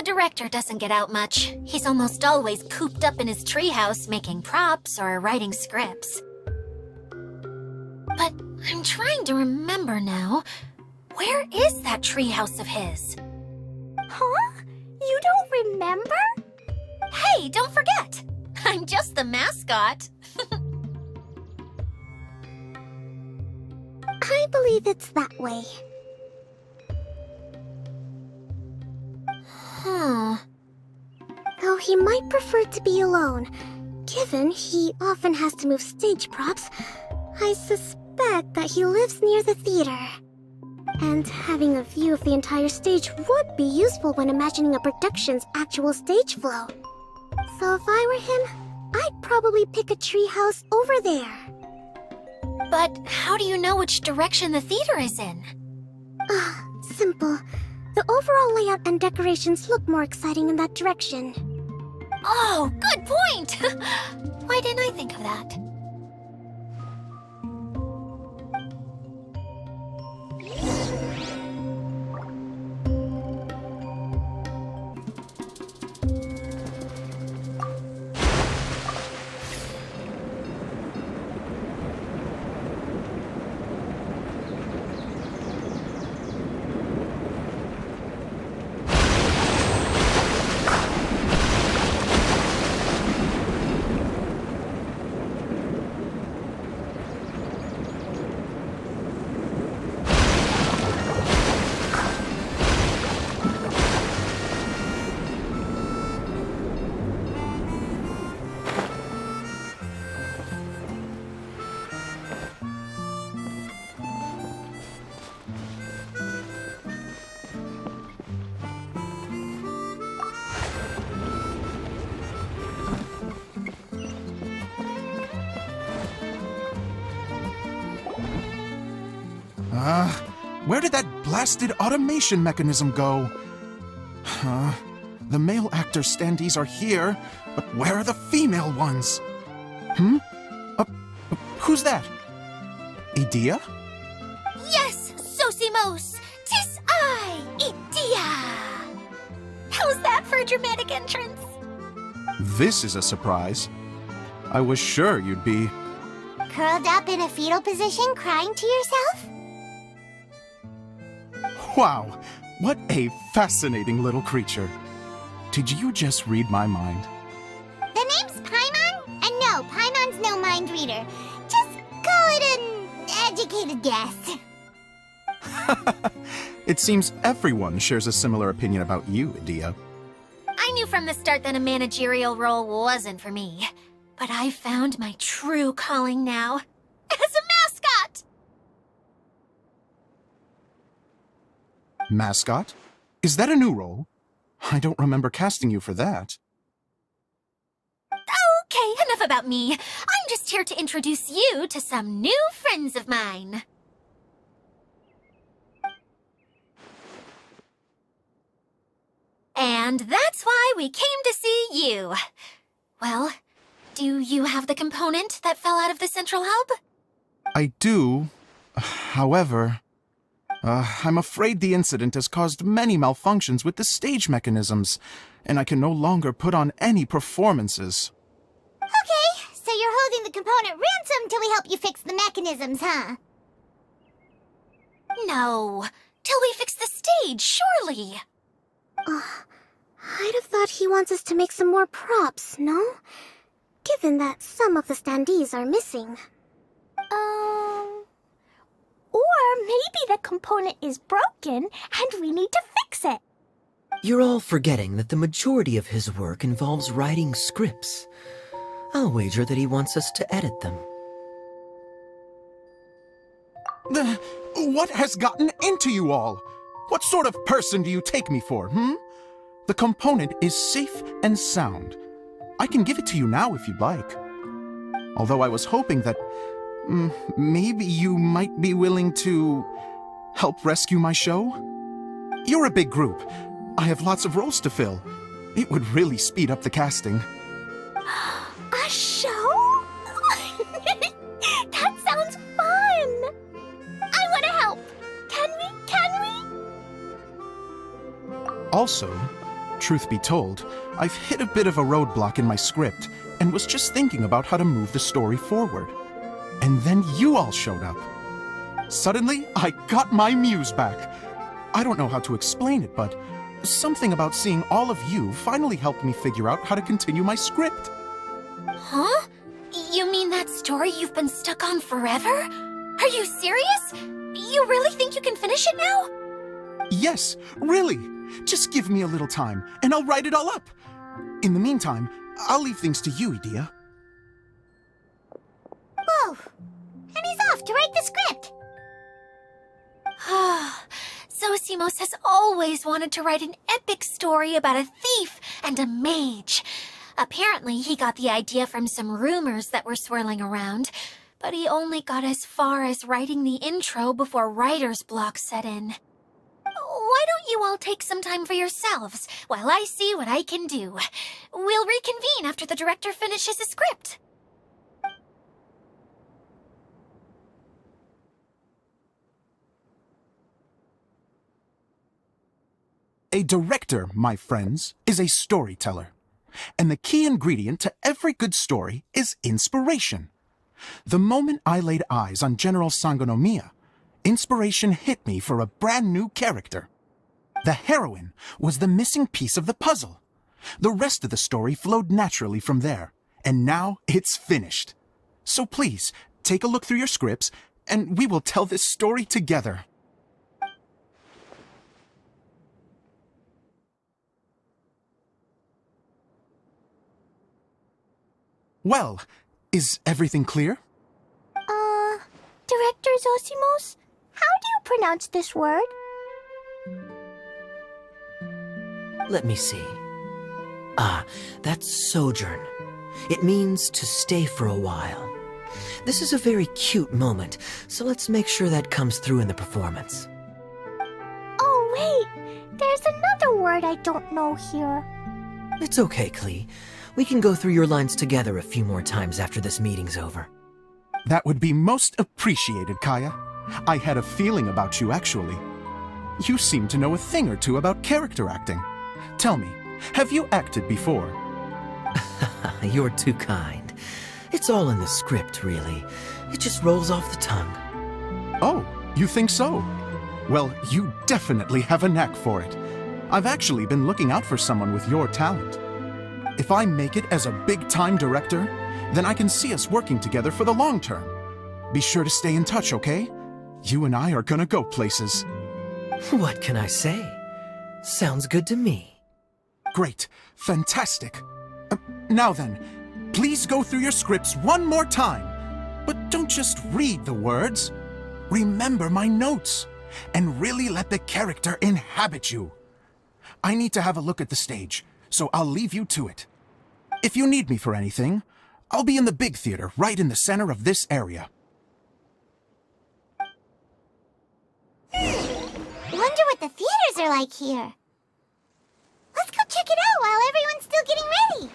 director doesn't get out much. He's almost always cooped up in his treehouse making props or writing scripts. But I'm trying to remember now. Where is that treehouse of his? Huh? You don't remember? Hey, don't forget! I'm just the mascot. I believe it's that way. Huh. Though he might prefer to be alone, given he often has to move stage props, I suspect that he lives near the theater. And having a view of the entire stage would be useful when imagining a production's actual stage flow. So if I were him, I'd probably pick a treehouse over there. But how do you know which direction the theater is in? Simple. The overall layout and decorations look more exciting in that direction. Oh, good point! Why didn't I think of that? Where did that blasted automation mechanism go? The male actor standees are here, but where are the female ones? Who's that? Idea? Yes, Sosimos! 'Tis I, Idea! How's that for a dramatic entrance? This is a surprise. I was sure you'd be... Curled up in a fetal position, crying to yourself? Wow, what a fascinating little creature. Did you just read my mind? The name's Paimon? And no, Paimon's no mind reader. Just call it an educated guess. It seems everyone shares a similar opinion about you, Idea. I knew from the start that a managerial role wasn't for me. But I found my true calling now. As a mascot! Mascot? Is that a new role? I don't remember casting you for that. Okay, enough about me. I'm just here to introduce you to some new friends of mine. And that's why we came to see you. Well, do you have the component that fell out of the central hub? I do. However, I'm afraid the incident has caused many malfunctions with the stage mechanisms, and I can no longer put on any performances. Okay, so you're holding the component ransom till we help you fix the mechanisms, huh? No, till we fix the stage, surely. I'd have thought he wants us to make some more props, no? Given that some of the standees are missing. Or maybe the component is broken and we need to fix it. You're all forgetting that the majority of his work involves writing scripts. I'll wager that he wants us to edit them. What has gotten into you all? What sort of person do you take me for, The component is safe and sound. I can give it to you now if you'd like. Although I was hoping that maybe you might be willing to help rescue my show? You're a big group. I have lots of roles to fill. It would really speed up the casting. A show? That sounds fun! I want to help! Can we? Also, truth be told, I've hit a bit of a roadblock in my script and was just thinking about how to move the story forward. And then you all showed up. Suddenly, I got my muse back. I don't know how to explain it, but something about seeing all of you finally helped me figure out how to continue my script. Huh? You mean that story you've been stuck on forever? Are you serious? You really think you can finish it now? Yes, really. Just give me a little time, and I'll write it all up. In the meantime, I'll leave things to you, Edea. Whoa! And he's off to write the script! Zosimos has always wanted to write an epic story about a thief and a mage. Apparently, he got the idea from some rumors that were swirling around, but he only got as far as writing the intro before writer's block set in. Why don't you all take some time for yourselves while I see what I can do? We'll reconvene after the director finishes his script. A director, my friends, is a storyteller. And the key ingredient to every good story is inspiration. The moment I laid eyes on General Sangonomiya, inspiration hit me for a brand new character. The heroine was the missing piece of the puzzle. The rest of the story flowed naturally from there, and now it's finished. So please, take a look through your scripts, and we will tell this story together. Well, is everything clear? Director Zosimos, how do you pronounce this word? Let me see. That's sojourn. It means to stay for a while. This is a very cute moment, so let's make sure that comes through in the performance. Oh, wait! There's another word I don't know here. It's okay, Klee. We can go through your lines together a few more times after this meeting's over. That would be most appreciated, Kaya. I had a feeling about you, actually. You seem to know a thing or two about character acting. Tell me, have you acted before? You're too kind. It's all in the script, really. It just rolls off the tongue. Oh, you think so? Well, you definitely have a knack for it. I've actually been looking out for someone with your talent. If I make it as a big-time director, then I can see us working together for the long term. Be sure to stay in touch, okay? You and I are gonna go places. What can I say? Sounds good to me. Great. Fantastic. Now then, please go through your scripts one more time. But don't just read the words. Remember my notes, and really let the character inhabit you. I need to have a look at the stage, so I'll leave you to it. If you need me for anything, I'll be in the big theater right in the center of this area. Wonder what the theaters are like here. Let's go check it out while everyone's still getting ready.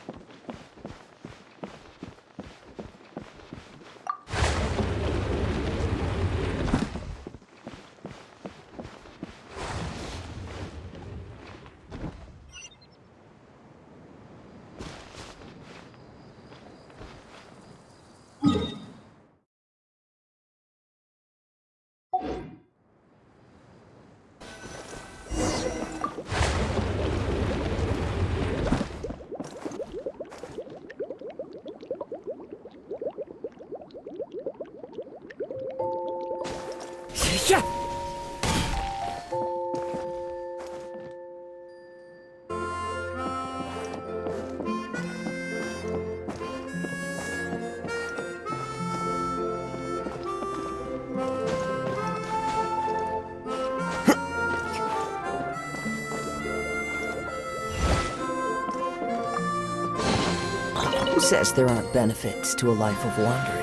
Yeah! Who says there aren't benefits to a life of wandering?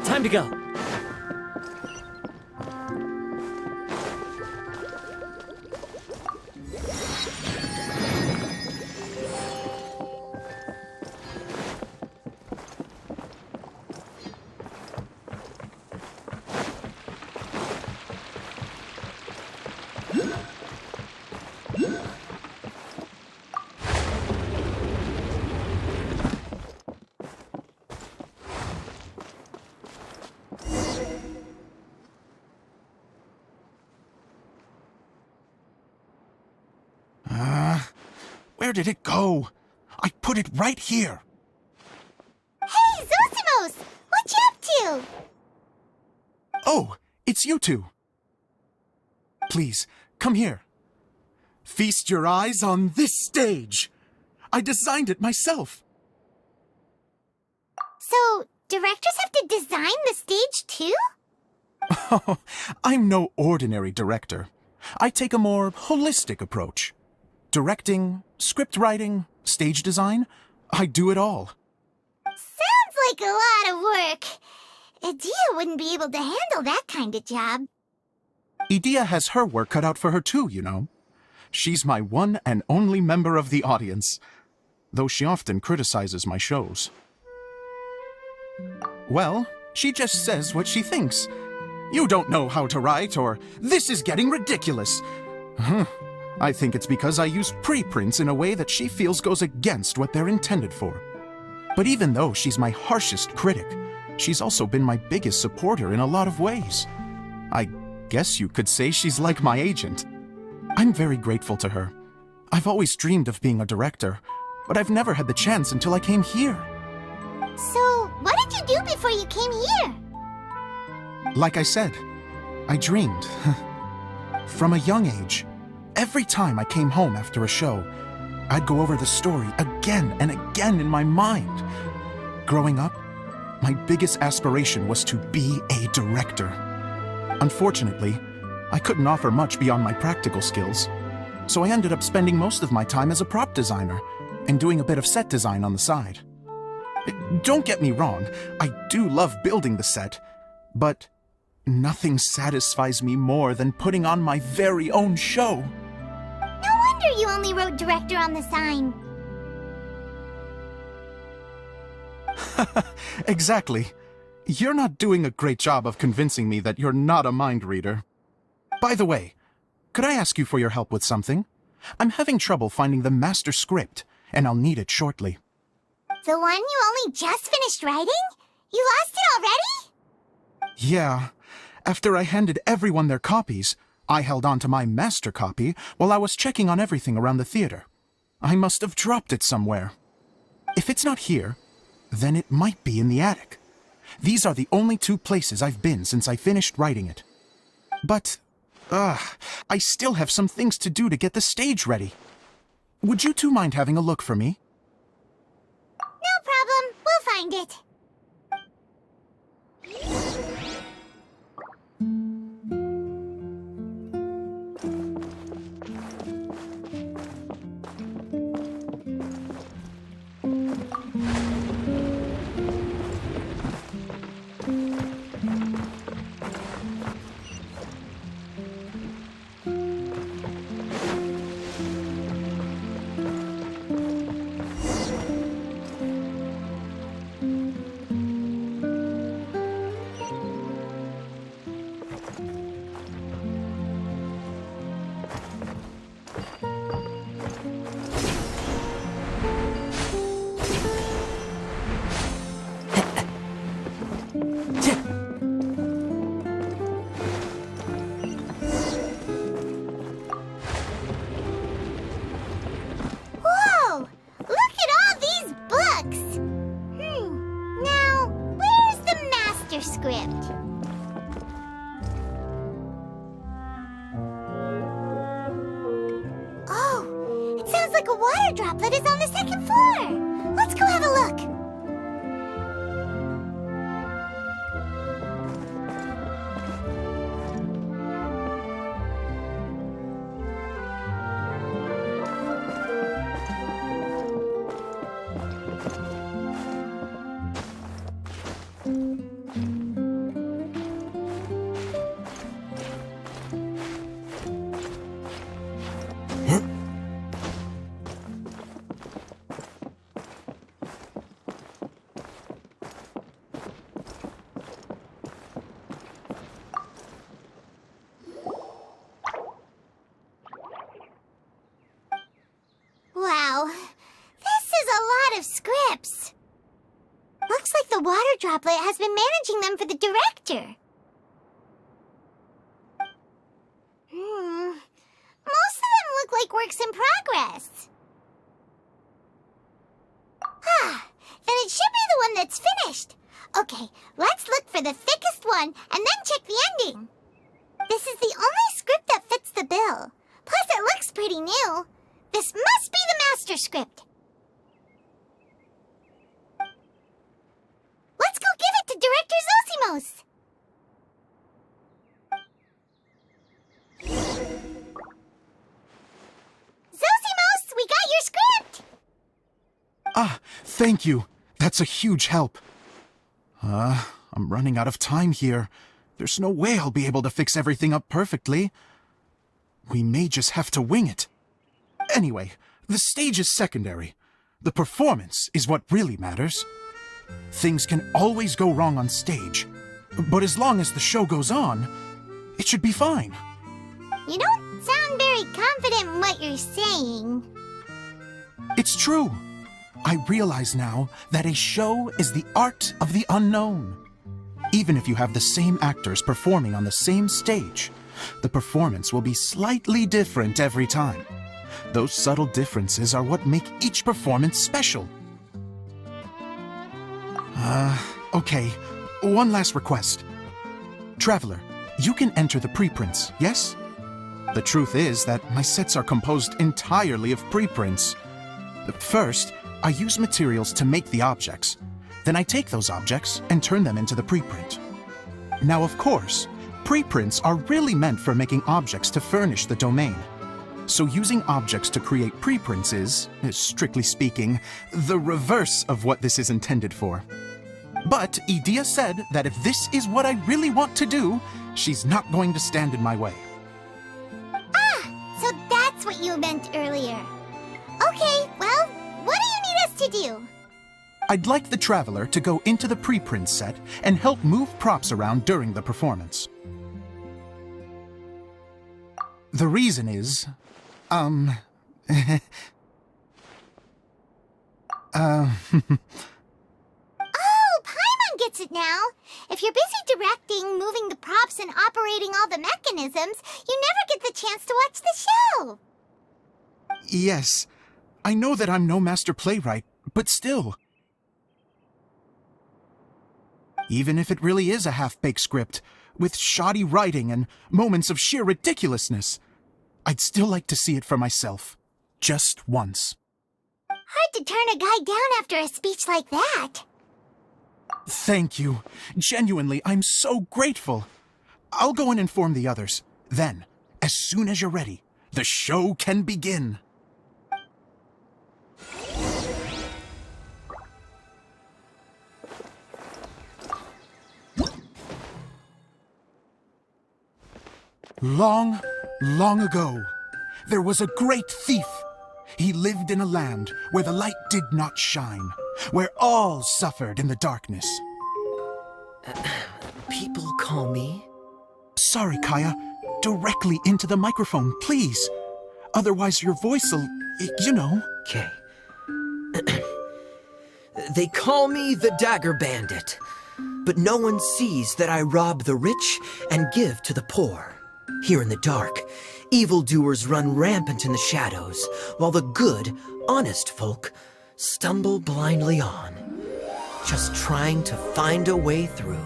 Time to go. did it go? I put it right here. Hey, Zosimos! What you up to? Oh, it's you two. Please, come here. Feast your eyes on this stage. I designed it myself. So, directors have to design the stage too? Oh, I'm no ordinary director. I take a more holistic approach. Directing, script writing, stage design, I do it all. Sounds like a lot of work. Adia wouldn't be able to handle that kind of job. Edea has her work cut out for her too, you know. She's my one and only member of the audience, though she often criticizes my shows. Well, she just says what she thinks. You don't know how to write, or this is getting ridiculous. I think it's because I use preprints in a way that she feels goes against what they're intended for. But even though she's my harshest critic, she's also been my biggest supporter in a lot of ways. I guess you could say she's like my agent. I'm very grateful to her. I've always dreamed of being a director, but I've never had the chance until I came here. So, what did you do before you came here? Like I said, I dreamed. From a young age, every time I came home after a show, I'd go over the story again and again in my mind. Growing up, my biggest aspiration was to be a director. Unfortunately, I couldn't offer much beyond my practical skills, so I ended up spending most of my time as a prop designer and doing a bit of set design on the side. Don't get me wrong, I do love building the set, but nothing satisfies me more than putting on my very own show. No wonder you only wrote director on the sign. Exactly. You're not doing a great job of convincing me that you're not a mind reader. By the way, could I ask you for your help with something? I'm having trouble finding the master script, and I'll need it shortly. The one you only just finished writing? You lost it already? Yeah. After I handed everyone their copies, I held on to my master copy while I was checking on everything around the theater. I must have dropped it somewhere. If it's not here, then it might be in the attic. These are the only two places I've been since I finished writing it. But, I still have some things to do to get the stage ready. Would you two mind having a look for me? No problem. We'll find it. Whoa! Look at all these books! Now, where's the master script? Oh, it sounds like a water droplet is on the second floor. Let's go have a look. Wow, this is a lot of scripts. Looks like the water droplet has been managing them for the director. Most of them look like works in progress. Then it should be the one that's finished. Okay, let's look for the thickest one and then check the ending. This is the only script that fits the bill. Plus, it looks pretty new. This must be the master script. Let's go give it to Director Zosimos. Zosimos, we got your script! Ah, thank you. That's a huge help. I'm running out of time here. There's no way I'll be able to fix everything up perfectly. We may just have to wing it. Anyway, the stage is secondary. The performance is what really matters. Things can always go wrong on stage, but as long as the show goes on, it should be fine. You don't sound very confident in what you're saying. It's true. I realize now that a show is the art of the unknown. Even if you have the same actors performing on the same stage, the performance will be slightly different every time. Those subtle differences are what make each performance special. Okay. One last request. Traveler, you can enter the preprints, yes? The truth is that my sets are composed entirely of preprints. First, I use materials to make the objects. Then I take those objects and turn them into the preprint. Now, of course, preprints are really meant for making objects to furnish the domain. So using objects to create preprints is, strictly speaking, the reverse of what this is intended for. But Edea said that if this is what I really want to do, she's not going to stand in my way. So that's what you meant earlier. Okay, well, what do you need us to do? I'd like the Traveler to go into the preprint set and help move props around during the performance. The reason is, Oh, Paimon gets it now. If you're busy directing, moving the props, and operating all the mechanisms, you never get the chance to watch the show. Yes, I know that I'm no master playwright, but still. Even if it really is a half-baked script, with shoddy writing and moments of sheer ridiculousness, I'd still like to see it for myself. Just once. Hard to turn a guy down after a speech like that. Thank you. Genuinely, I'm so grateful. I'll go and inform the others. Then, as soon as you're ready, the show can begin. Long, long ago, there was a great thief. He lived in a land where the light did not shine, where all suffered in the darkness. People call me... Sorry, Kaya. Directly into the microphone, please. Otherwise your voice'll, you know. Okay. They call me the Dagger Bandit, but no one sees that I rob the rich and give to the poor. Here in the dark, evildoers run rampant in the shadows, while the good, honest folk stumble blindly on, just trying to find a way through.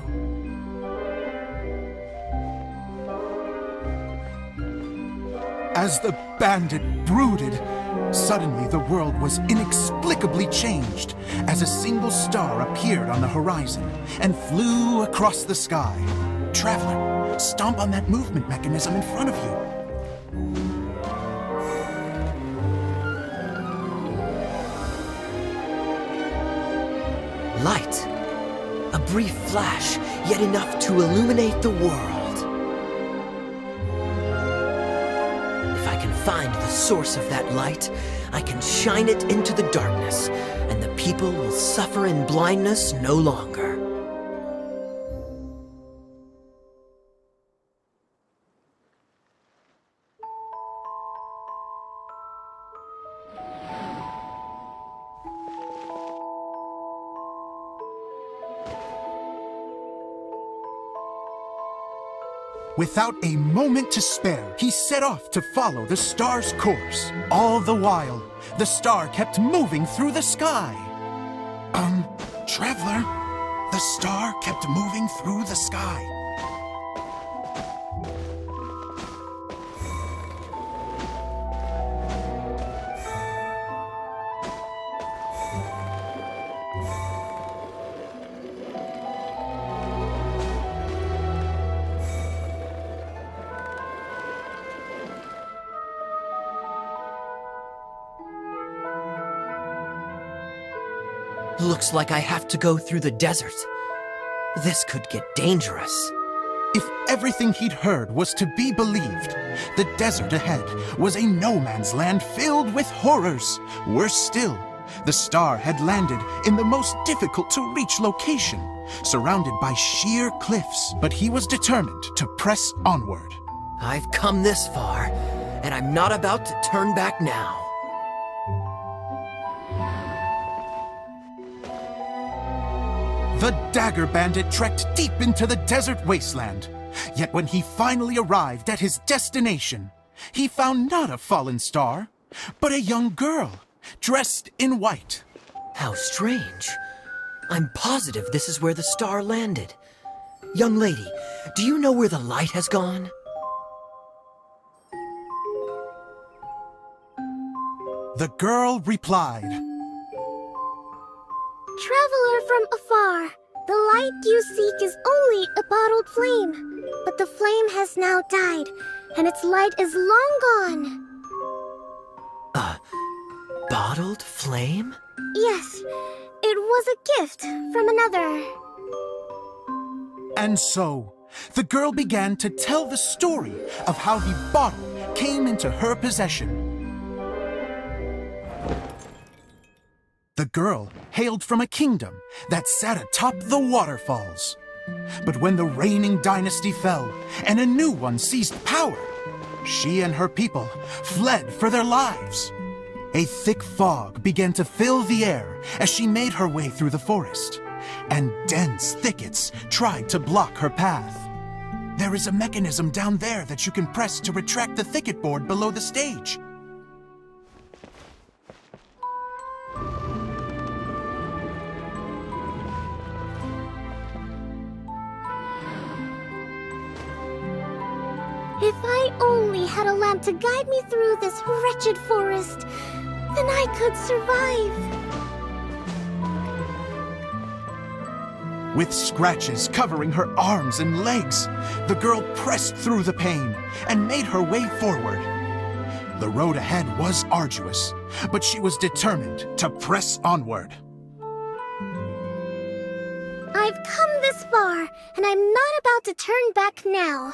As the bandit brooded, suddenly the world was inexplicably changed as a single star appeared on the horizon and flew across the sky. Traveler, stomp on that movement mechanism in front of you. Light. A brief flash, yet enough to illuminate the world. If I can find the source of that light, I can shine it into the darkness, and the people will suffer in blindness no longer. Without a moment to spare, he set off to follow the star's course. All the while, the star kept moving through the sky. Traveler, the star kept moving through the sky. Looks like I have to go through the desert. This could get dangerous. If everything he'd heard was to be believed, the desert ahead was a no-man's land filled with horrors. Worse still, the star had landed in the most difficult-to-reach location, surrounded by sheer cliffs. But he was determined to press onward. I've come this far, and I'm not about to turn back now. The Dagger Bandit trekked deep into the desert wasteland. Yet when he finally arrived at his destination, he found not a fallen star, but a young girl, dressed in white. How strange. I'm positive this is where the star landed. Young lady, do you know where the light has gone? The girl replied, Traveler from afar, the light you seek is only a bottled flame. But the flame has now died, and its light is long gone. A bottled flame? Yes, it was a gift from another. And so, the girl began to tell the story of how the bottle came into her possession. The girl hailed from a kingdom that sat atop the waterfalls. But when the reigning dynasty fell and a new one seized power, she and her people fled for their lives. A thick fog began to fill the air as she made her way through the forest, and dense thickets tried to block her path. There is a mechanism down there that you can press to retract the thicket board below the stage. If I only had a lamp to guide me through this wretched forest, then I could survive. With scratches covering her arms and legs, the girl pressed through the pain and made her way forward. The road ahead was arduous, but she was determined to press onward. I've come this far, and I'm not about to turn back now.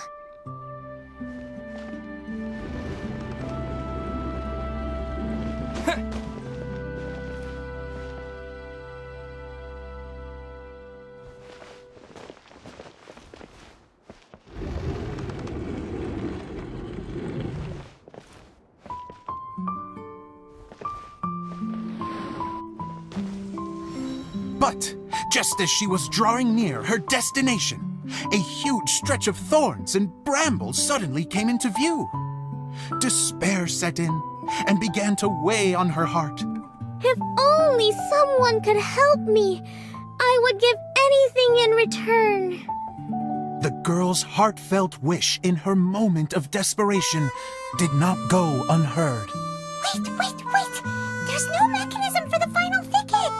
But just as she was drawing near her destination, a huge stretch of thorns and brambles suddenly came into view. Despair set in and began to weigh on her heart. If only someone could help me, I would give anything in return. The girl's heartfelt wish in her moment of desperation did not go unheard. Wait! There's no mechanism for the final thicket!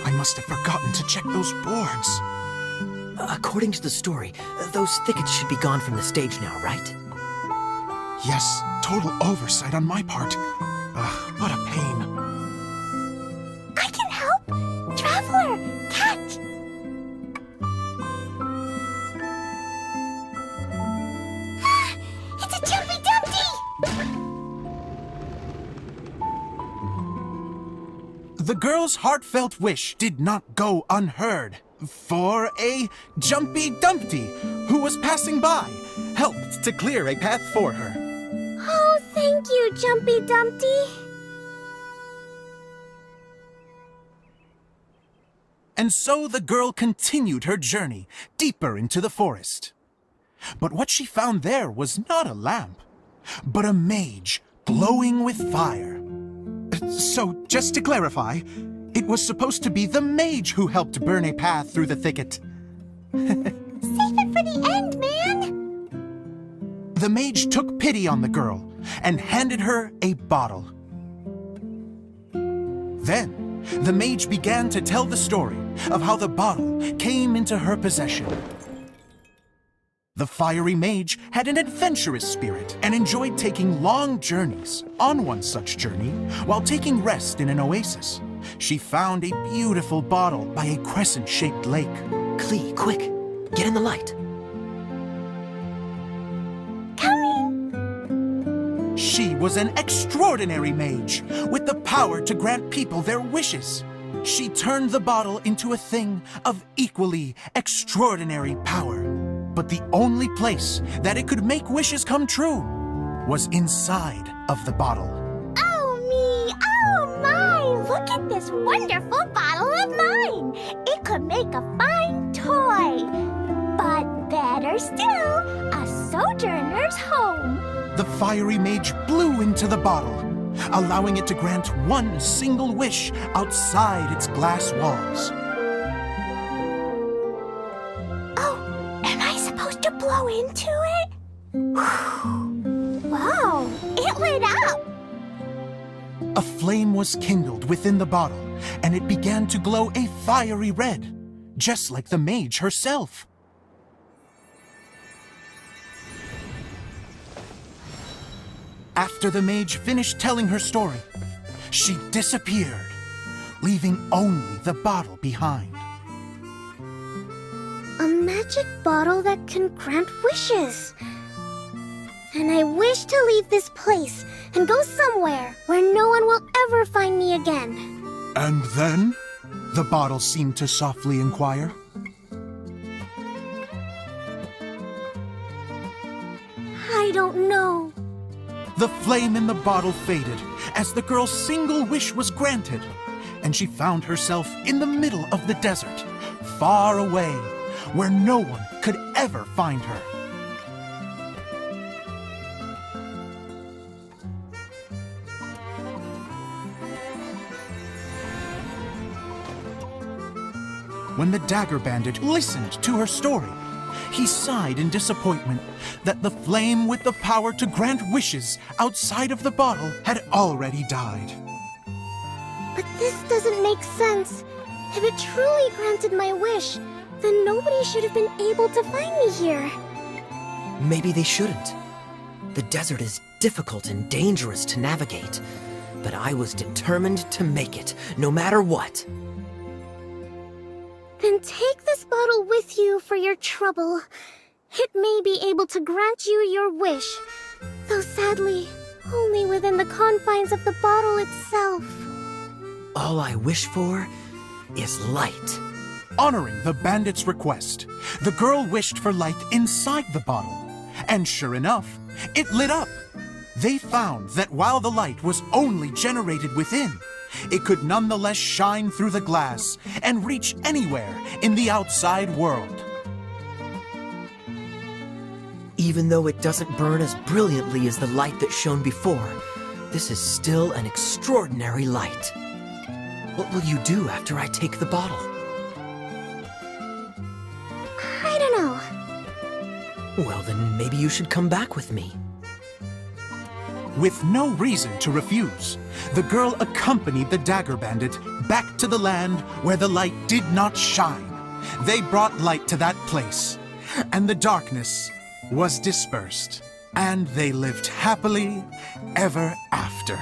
I must have forgotten to check those boards. According to the story, those thickets should be gone from the stage now, right? Yes, total oversight on my part. What a pain. I can help! Traveler, catch! It's a Jumpy Dumpty! The girl's heartfelt wish did not go unheard, for a Jumpy Dumpty who was passing by helped to clear a path for her. Oh, thank you, Jumpy Dumpty. And so the girl continued her journey deeper into the forest. But what she found there was not a lamp, but a mage glowing with fire. So, just to clarify, It was supposed to be the mage who helped burn a path through the thicket. Save it for the end, man! The mage took pity on the girl and handed her a bottle. Then, the mage began to tell the story of how the bottle came into her possession. The fiery mage had an adventurous spirit and enjoyed taking long journeys. On one such journey, while taking rest in an oasis, she found a beautiful bottle by a crescent-shaped lake. Klee, quick! Get in the light! Coming! She was an extraordinary mage, with the power to grant people their wishes. She turned the bottle into a thing of equally extraordinary power. But the only place that it could make wishes come true was inside of the bottle. Oh me! Oh my! Look at this wonderful bottle of mine! It could make a fine toy! But better still, a sojourner's home! The fiery mage blew into the bottle, allowing it to grant one single wish outside its glass walls. To blow into it? Wow, it lit up! A flame was kindled within the bottle, and it began to glow a fiery red, just like the mage herself. After the mage finished telling her story, she disappeared, leaving only the bottle behind. A magic bottle that can grant wishes. And I wish to leave this place and go somewhere where no one will ever find me again. And then? The bottle seemed to softly inquire. I don't know. The flame in the bottle faded as the girl's single wish was granted, and she found herself in the middle of the desert, far away, where no one could ever find her. When the Dagger Bandit listened to her story, he sighed in disappointment that the flame with the power to grant wishes outside of the bottle had already died. But this doesn't make sense. If it truly granted my wish, then nobody should have been able to find me here. Maybe they shouldn't. The desert is difficult and dangerous to navigate, but I was determined to make it, no matter what. Then take this bottle with you for your trouble. It may be able to grant you your wish, though sadly, only within the confines of the bottle itself. All I wish for is light. Honoring the bandit's request, the girl wished for light inside the bottle, and sure enough, it lit up. They found that while the light was only generated within, it could nonetheless shine through the glass and reach anywhere in the outside world. Even though it doesn't burn as brilliantly as the light that shone before, this is still an extraordinary light. What will you do after I take the bottle? I don't know. Well, then maybe you should come back with me. With no reason to refuse, the girl accompanied the Dagger Bandit back to the land where the light did not shine. They brought light to that place, and the darkness was dispersed, and they lived happily ever after.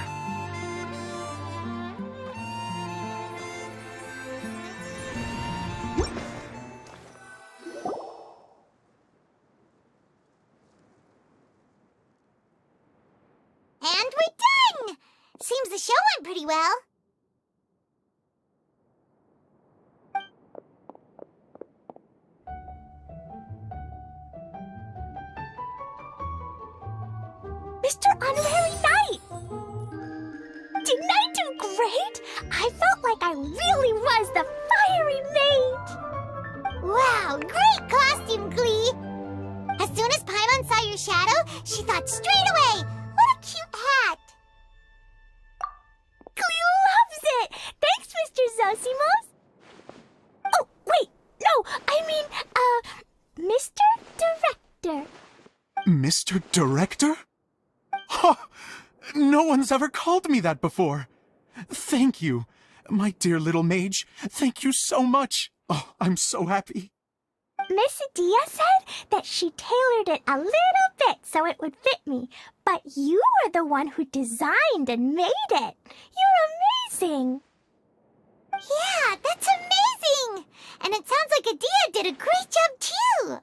And we're done! Seems the show went pretty well. Mr. Honorary Knight! Didn't I do great? I felt like I really was the fiery mage! Wow, great costume, Klee! As soon as Paimon saw your shadow, she thought straight away, what a cute hat! Klee loves it! Thanks, Mr. Director. Mr. Director? Huh, no one's ever called me that before. Thank you, my dear little mage. Thank you so much. Oh, I'm so happy. Miss Adia said that she tailored it a little bit so it would fit me, but you were the one who designed and made it. You're amazing. Yeah, that's amazing! And it sounds like Adia did a great job too!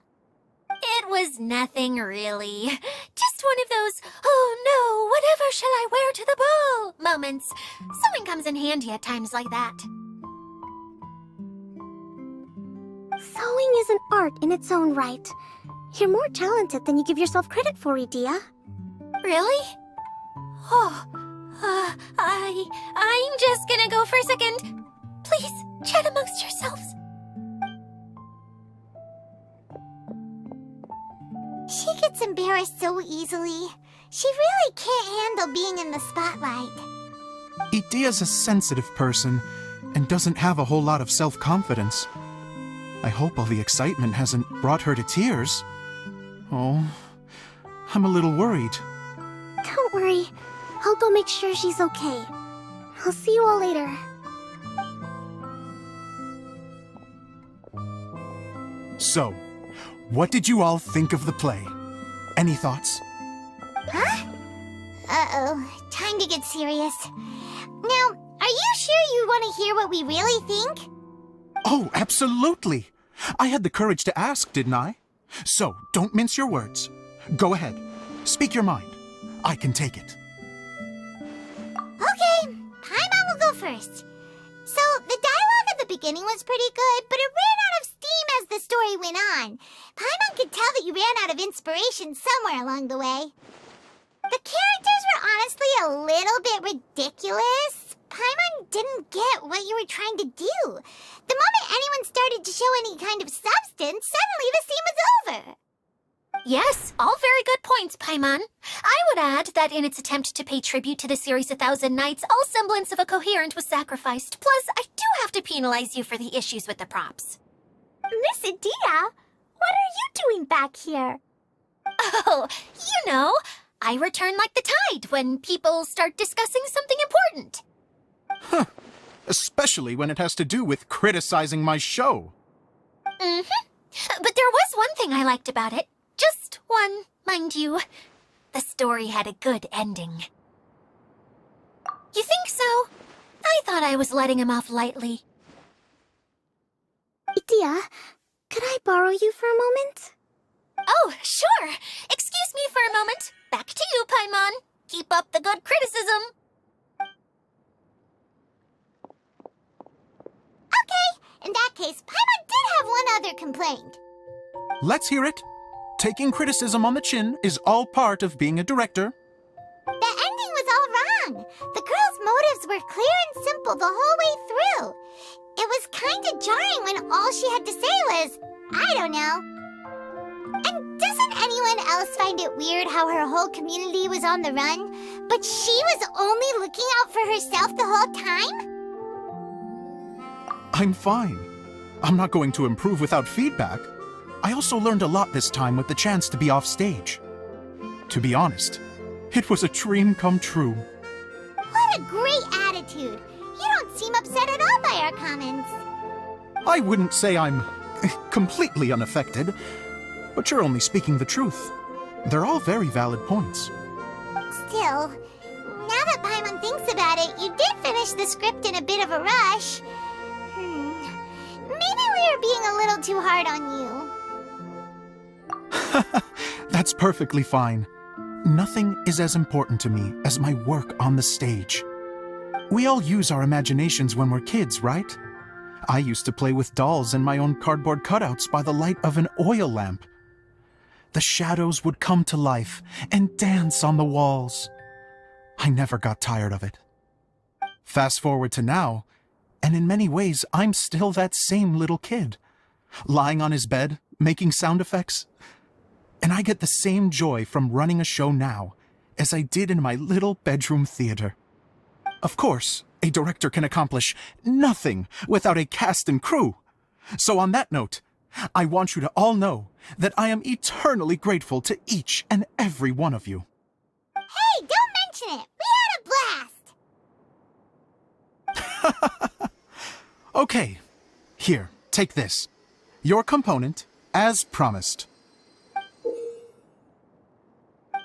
It was nothing really. Just one of those, oh no, whatever shall I wear to the ball moments. Sewing comes in handy at times like that. Sewing is an art in its own right. You're more talented than you give yourself credit for, Adia. Really? Oh, I'm just gonna go for a second. Please, chat amongst yourselves. She gets embarrassed so easily. She really can't handle being in the spotlight. Idia's a sensitive person and doesn't have a whole lot of self-confidence. I hope all the excitement hasn't brought her to tears. Oh, I'm a little worried. Don't worry. I'll go make sure she's okay. I'll see you all later. So, what did you all think of the play? Any thoughts? Huh? Uh-oh, time to get serious. Now, are you sure you want to hear what we really think? Oh, absolutely. I had the courage to ask, didn't I? So, don't mince your words. Go ahead. Speak your mind. I can take it. Okay, Paimon will go first. So, the dialogue at the beginning was pretty good, but it ran out of steam as the story went on. Paimon could tell that you ran out of inspiration somewhere along the way. The characters were honestly a little bit ridiculous. Paimon didn't get what you were trying to do. The moment anyone started to show any kind of substance, suddenly the scene was over. Yes, all very good points, Paimon. I would add that in its attempt to pay tribute to the series 1,000 Nights, all semblance of a coherent was sacrificed. Plus, I do have to penalize you for the issues with the props. Miss Adia, what are you doing back here? Oh, you know, I return like the tide when people start discussing something important. Huh. Especially when it has to do with criticizing my show. Mm-hmm. But there was one thing I liked about it. Just one, mind you. The story had a good ending. You think so? I thought I was letting him off lightly. Adia, could I borrow you for a moment? Oh, sure. Excuse me for a moment. Back to you, Paimon. Keep up the good criticism. Okay, in that case, Paimon did have one other complaint. Let's hear it. Taking criticism on the chin is all part of being a director. The ending was all wrong. The girl's motives were clear and simple the whole way through. It was kind of jarring when all she had to say was, I don't know. And doesn't anyone else find it weird how her whole community was on the run, but she was only looking out for herself the whole time? I'm fine. I'm not going to improve without feedback. I also learned a lot this time with the chance to be off stage. To be honest, it was a dream come true. What a great attitude. You don't seem upset at all by our comments. I wouldn't say I'm completely unaffected, but you're only speaking the truth. They're all very valid points. Still, now that Paimon thinks about it, you did finish the script in a bit of a rush. Maybe we were being a little too hard on you. That's perfectly fine. Nothing is as important to me as my work on the stage. We all use our imaginations when we're kids, right? I used to play with dolls and my own cardboard cutouts by the light of an oil lamp. The shadows would come to life and dance on the walls. I never got tired of it. Fast forward to now, and in many ways, I'm still that same little kid, lying on his bed, making sound effects. And I get the same joy from running a show now as I did in my little bedroom theater. Of course, a director can accomplish nothing without a cast and crew. So on that note, I want you to all know that I am eternally grateful to each and every one of you. Hey, don't mention it! We had a blast! Okay, here, take this. Your component, as promised.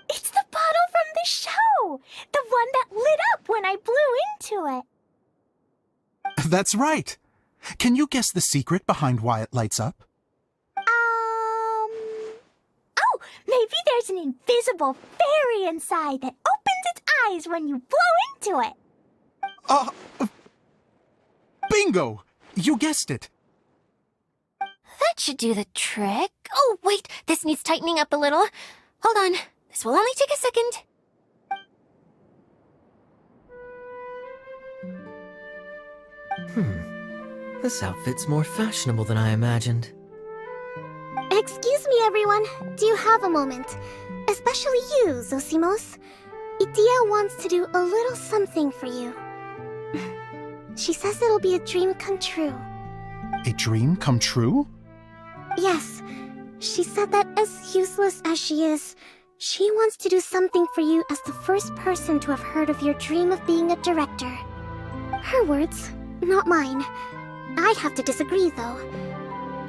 It's the bottle from the show! The one that lit up when I blew into it. That's right. Can you guess the secret behind why it lights up? Oh, maybe there's an invisible fairy inside that opens its eyes when you blow into it. Bingo! You guessed it. That should do the trick. Oh, wait, this needs tightening up a little. Hold on, this will only take a second. This outfit's more fashionable than I imagined. Excuse me, everyone. Do you have a moment? Especially you, Zosimos. Idia wants to do a little something for you. She says it'll be a dream come true. A dream come true? Yes. She said that as useless as she is, she wants to do something for you as the first person to have heard of your dream of being a director. Her words, not mine. I have to disagree, though.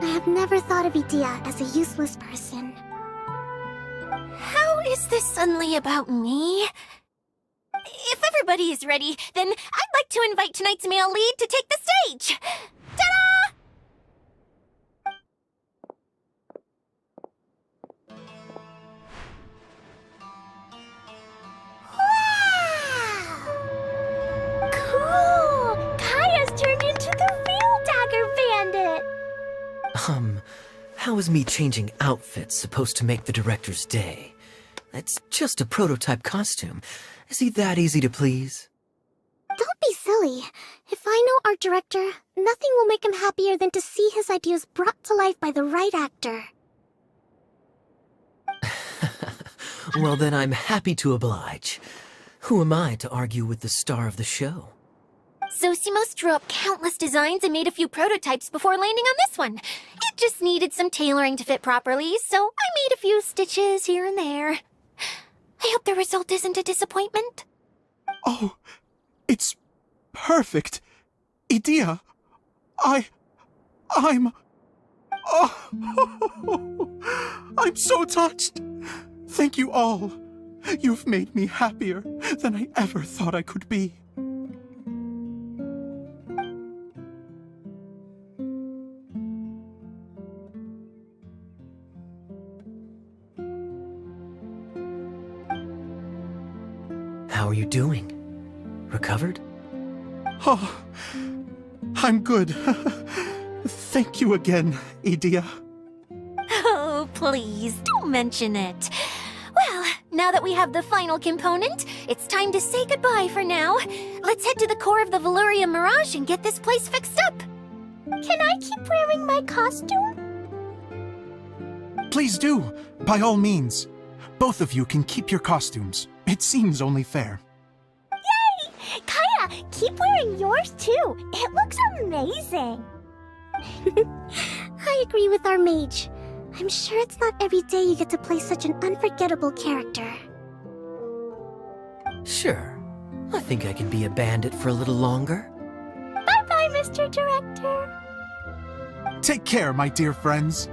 I have never thought of Idia as a useless person. How is this suddenly about me? If everybody is ready, then I'd like to invite tonight's male lead to take the stage. Ta-da! Cool! Kaya's turned into the real Dagger Bandit! How is me changing outfits supposed to make the director's day? It's just a prototype costume. Is he that easy to please? Don't be silly. If I know our director, nothing will make him happier than to see his ideas brought to life by the right actor. Well, then I'm happy to oblige. Who am I to argue with the star of the show? Zosimos drew up countless designs and made a few prototypes before landing on this one. It just needed some tailoring to fit properly, so I made a few stitches here and there. I hope the result isn't a disappointment. Oh, it's perfect. Idia, I'm... Oh, I'm so touched. Thank you all. You've made me happier than I ever thought I could be. How are you doing? Recovered? Oh, I'm good. Thank you again, Idia. Oh, please, don't mention it. Well, now that we have the final component, it's time to say goodbye for now. Let's head to the core of the Veluria Mirage and get this place fixed up. Can I keep wearing my costume? Please do, by all means. Both of you can keep your costumes. It seems only fair. Yay! Kaya, keep wearing yours too. It looks amazing. I agree with our mage. I'm sure it's not every day you get to play such an unforgettable character. Sure. I think I can be a bandit for a little longer. Bye-bye, Mr. Director. Take care, my dear friends.